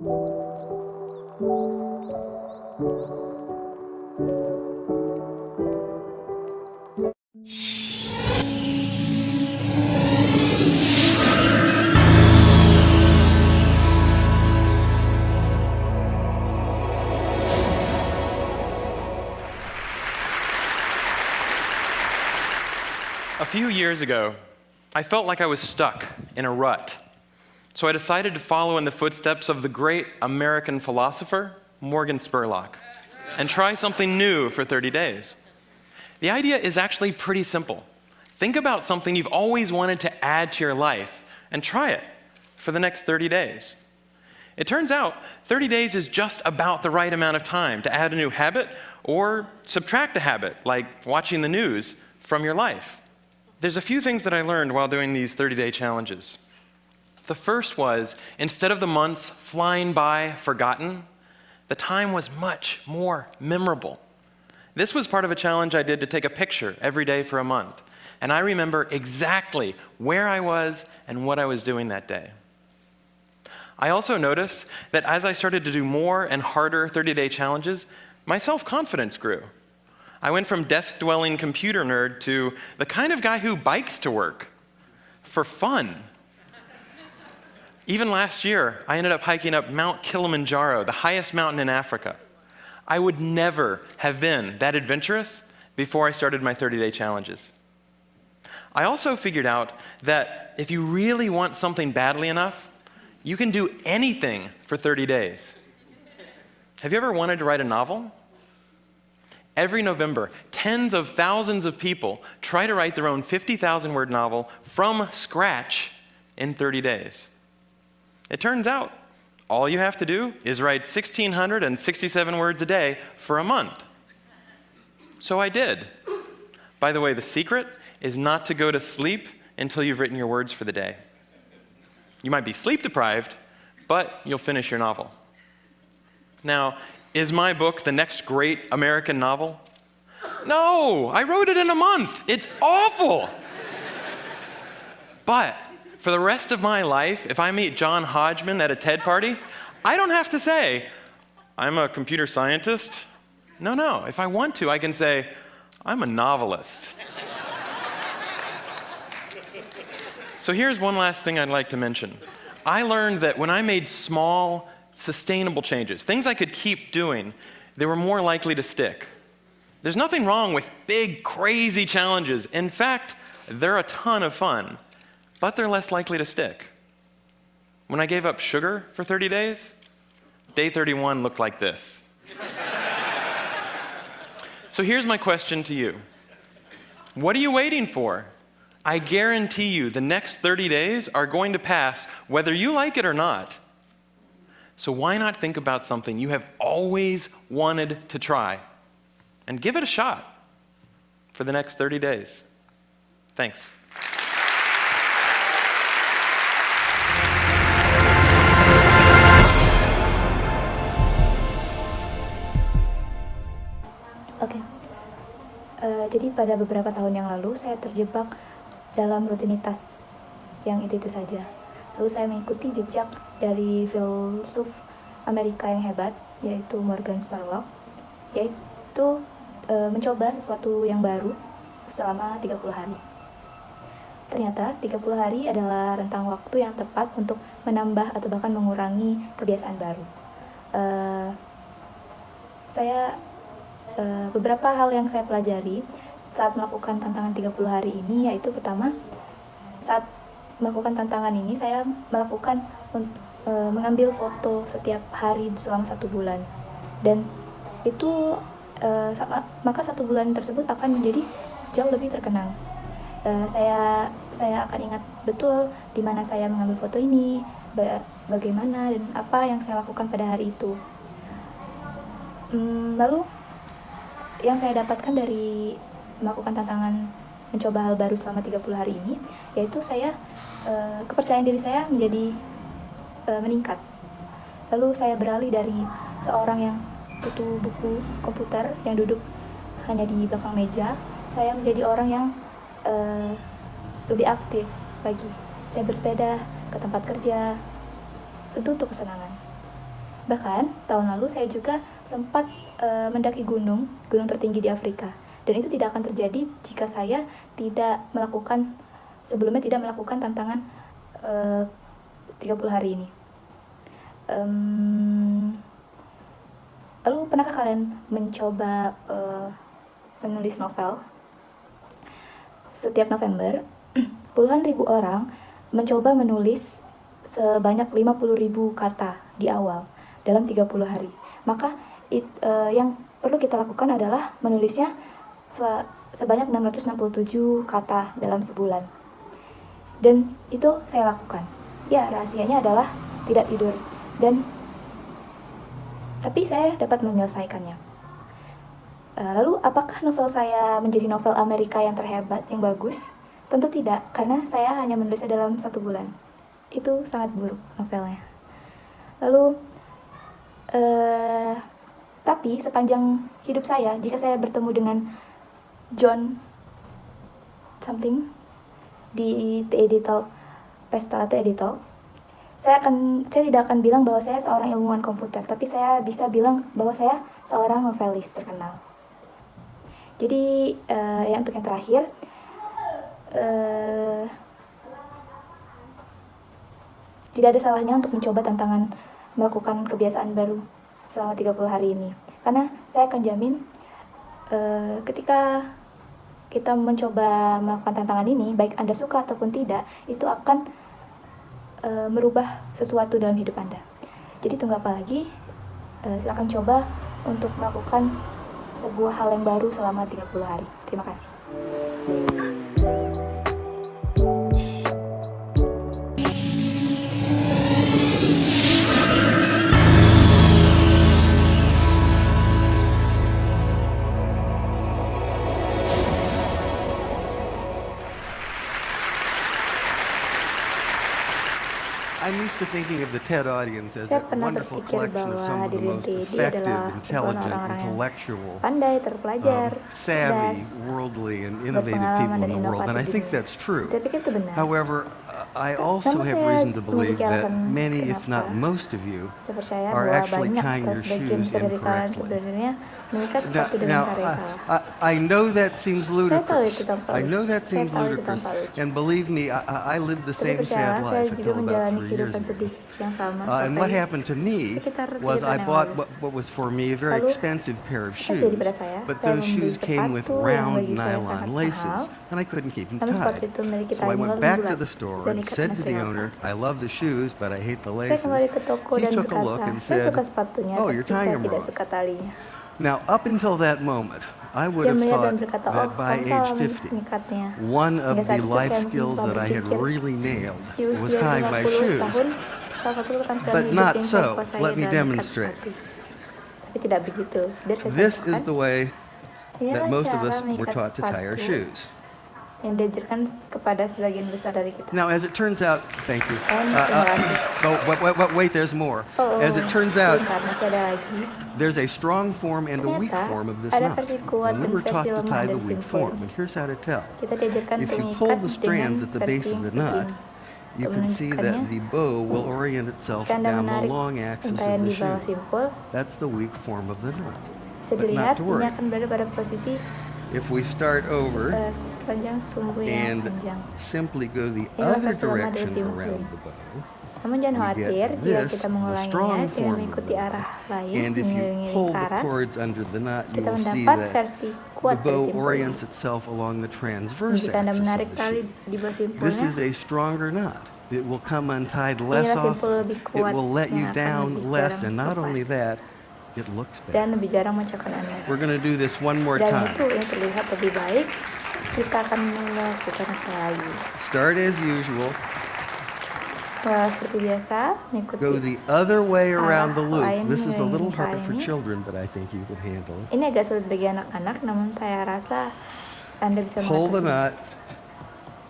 A few years ago, I felt like I was stuck in a rut. So I decided to follow in the footsteps of the great American philosopher, Morgan Spurlock, and try something new for 30 days. The idea is actually pretty simple. Think about something you've always wanted to add to your life and try it for the next 30 days. It turns out 30 days is just about the right amount of time to add a new habit or subtract a habit, like watching the news, from your life. There's a few things that I learned while doing these 30-day challenges. The first was, instead of the months flying by forgotten, the time was much more memorable. This was part of a challenge I did to take a picture every day for a month, and I remember exactly where I was and what I was doing that day. I also noticed that as I started to do more and harder 30-day challenges, my self-confidence grew. I went from desk-dwelling computer nerd to the kind of guy who bikes to work for fun. Even last year, I ended up hiking up Mount Kilimanjaro, the highest mountain in Africa. I would never have been that adventurous before I started my 30-day challenges. I also figured out that if you really want something badly enough, you can do anything for 30 days. Have you ever wanted to write a novel? Every November, tens of thousands of people try to write their own 50,000-word novel from scratch in 30 days. It turns out, all you have to do is write 1,667 words a day for a month. So I did. By the way, the secret is not to go to sleep until you've written your words for the day. You might be sleep deprived, but you'll finish your novel. Now, is my book the next great American novel? No, I wrote it in a month. It's awful. But for the rest of my life, if I meet John Hodgman at a TED party, I don't have to say, I'm a computer scientist. No. If I want to, I can say, I'm a novelist. So here's one last thing I'd like to mention. I learned that when I made small, sustainable changes, things I could keep doing, they were more likely to stick. There's nothing wrong with big, crazy challenges. In fact, they're a ton of fun, but they're less likely to stick. When I gave up sugar for 30 days, day 31 looked like this. So here's my question to you. What are you waiting for? I guarantee you the next 30 days are going to pass whether you like it or not. So why not think about something you have always wanted to try and give it a shot for the next 30 days? Thanks. Oke. Jadi pada beberapa tahun yang lalu saya terjebak dalam rutinitas yang itu saja. Lalu saya mengikuti jejak dari filsuf Amerika yang hebat, yaitu Morgan Spurlock, yaitu mencoba sesuatu yang baru selama 30 hari. Ternyata 30 hari adalah rentang waktu yang tepat untuk menambah atau bahkan mengurangi kebiasaan baru. Beberapa hal yang saya pelajari saat melakukan tantangan 30 hari ini, yaitu pertama, saat melakukan tantangan ini saya mengambil foto setiap hari selama 1 bulan, dan itu maka 1 bulan tersebut akan menjadi jauh lebih terkenang. Saya akan ingat betul di mana saya mengambil foto ini, bagaimana dan apa yang saya lakukan pada hari itu. Lalu yang saya dapatkan dari melakukan tantangan mencoba hal baru selama 30 hari ini, yaitu kepercayaan diri saya menjadi meningkat. Lalu saya beralih dari seorang yang butuh buku komputer yang duduk hanya di belakang meja, saya menjadi orang yang lebih aktif lagi. Saya bersepeda ke tempat kerja, tentu untuk kesenangan. Bahkan tahun lalu saya juga sempat mendaki gunung tertinggi di Afrika. Dan itu tidak akan terjadi jika saya sebelumnya tidak melakukan tantangan 30 hari ini. Lalu pernahkah kalian mencoba menulis novel? Setiap November, puluhan ribu orang mencoba menulis sebanyak 50.000 kata di awal dalam 30 hari. Maka yang perlu kita lakukan adalah menulisnya sebanyak 667 kata dalam sebulan. Dan itu saya lakukan. Ya, rahasianya adalah tidak tidur. Tapi saya dapat menyelesaikannya. Lalu apakah novel saya menjadi novel Amerika yang terhebat, yang bagus? Tentu tidak, karena saya hanya menulisnya dalam 1 bulan. Itu sangat buruk novelnya. Lalu tapi sepanjang hidup saya, jika saya bertemu dengan John something di TED Talk, pesta TED Talk, saya tidak akan bilang bahwa saya seorang ilmuwan komputer, tapi saya bisa bilang bahwa saya seorang novelis terkenal. Jadi untuk yang terakhir, tidak ada salahnya untuk mencoba tantangan melakukan kebiasaan baru selama 30 hari ini. Karena saya akan jamin ketika kita mencoba melakukan tantangan ini, baik Anda suka ataupun tidak, itu akan merubah sesuatu dalam hidup Anda. Jadi tunggu apa lagi? Silakan coba untuk melakukan sebuah hal yang baru selama 30 hari. Terima kasih. I'm used to thinking of the TED audience as Saya a pernah wonderful berpikir collection of bahwa some of the hadirin most TED effective, adalah kumpulan intelligent, orang-orang yang intellectual, pandai, terpelajar, savvy, cerdas, worldly, and innovative berpengalaman people dan in the world, and I inovatif di think dunia. that's true. Saya pikir itu benar. However, I also Namun have saya reason to believe memiliki that alasan many, if not kenapa most of you, saya percaya are bahwa actually banyak tying atau your sebagian shoes besar dari kalian incorrectly. sebenarnya mengikat sepatu dengan cara yang salah. I know that seems Saya tahu ludicrous. itu tanpa I know lucu. that Saya seems tahu itu ludicrous. tanpa lucu. And believe me, I lived the Tapi same sad percayalah, saya life juga until about menjalani 3 years kehidupan ago. sedih yang sama And what sampai happened to me sekitar 3 was tahun I yang bought lalu. what was for me a very Lalu, expensive pair of apa yang terjadi shoes, pada saya? but Saya those membeli shoes came with sepatu yang round bagi saya nylon sangat laces, mahal, and I couldn't keep them namun sepatu tied. itu memiliki So I tali went nilon back to bulat the store dan and ikatnya said to the sering owner, lepas. I love the shoes, but I hate the Saya laces. kembali ke toko He dan took a look berkata, and saya said, suka sepatunya, oh, tapi you're tying saya them tidak wrong. suka talinya. Now, up until that moment, I would Dia have melihat dan thought berkata, oh, that by kamu age salah 50, mengikatnya. one of Hingga saat the itu life saya skills telah that I had berpikir, really nailed di was usia tying my 50 shoes. tahun, salah satu keterampilan But hidup not yang saya so. kuasai Let me adalah mengikat demonstrate. sepatu. Tapi tidak begitu. Biar saya This is contohkan. the way Inilah that most of cara us were mengikat taught to tie our sepatu shoes. yang diajarkan kepada sebagian besar dari kita. Now, as it turns out, thank you. Dan terima kasih. Wait, there's more. Oh, As it turns out, sebentar, masih ada lagi. there's a strong form and a weak Ternyata, form of this ada knot. versi kuat And we dan were taught versi to lemah tie the dan weak simpul. form, and here's how to tell. Kita diajarkan If untuk you pull mengikat the dengan strands at the versi base yang of the seperti knot, ini. you Untuk can see that menunjukkannya, the bow will orient itself jika Anda down the menarik long axis untayan of the di bawah shoe. simpul, That's the weak form of the knot. bisa But dilihat not to ini worry. akan berada pada posisi If we start over panjang sumbu yang and panjang. simply go the Inilah other versi lama dari direction simpul. around the bow, Namun jangan we khawatir get jika this, kita the mengulanginya strong dengan form of mengikuti the arah knot. lain And if you mengiringi pull the lingkaran, cords under the knot, you kita will see mendapat that versi the kuat dari bow simpul ini. orients itself along the transverse Jika Anda axis of menarik the tali shoe. di bawah This simpulnya, is a stronger knot. It will come untied less inilah simpul often. lebih It kuat will let you yang akan down lebih less, jarang and not only lepas. that, it looks Dan better. lebih jarang memecahkan Anda. We're going to do this one more Dan time. itu yang terlihat lebih baik. Kita akan melakukan sekali lagi. Start as usual. Seperti biasa, mengikuti. Go the other way around the arah lain loop. This is a little mengiringi hard for ini. children, but I think you can handle it. Ini agak sulit bagi anak-anak, namun saya rasa Anda bisa Pull the mengatasinya. knot.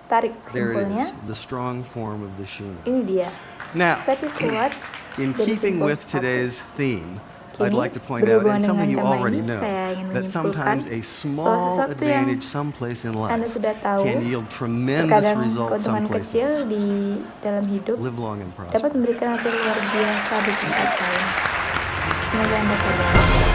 Tarik There it simpulnya. is, the strong form of the shoe knot. Ini dia. Now, Versi kuat in dari keeping simpul with sepatu. today's theme, I'd Kini, like to point out, and berhubungan something you dengan tema already ini, know, saya ingin that sometimes a menyimpulkan small bahwa sesuatu yang advantage someplace in Anda life sudah tahu, can yield tremendous terkadang results keuntungan someplace kecil else. di dalam hidup Live long and dapat prosper. memberikan hasil luar biasa di tempat lain. Semoga Anda sadar.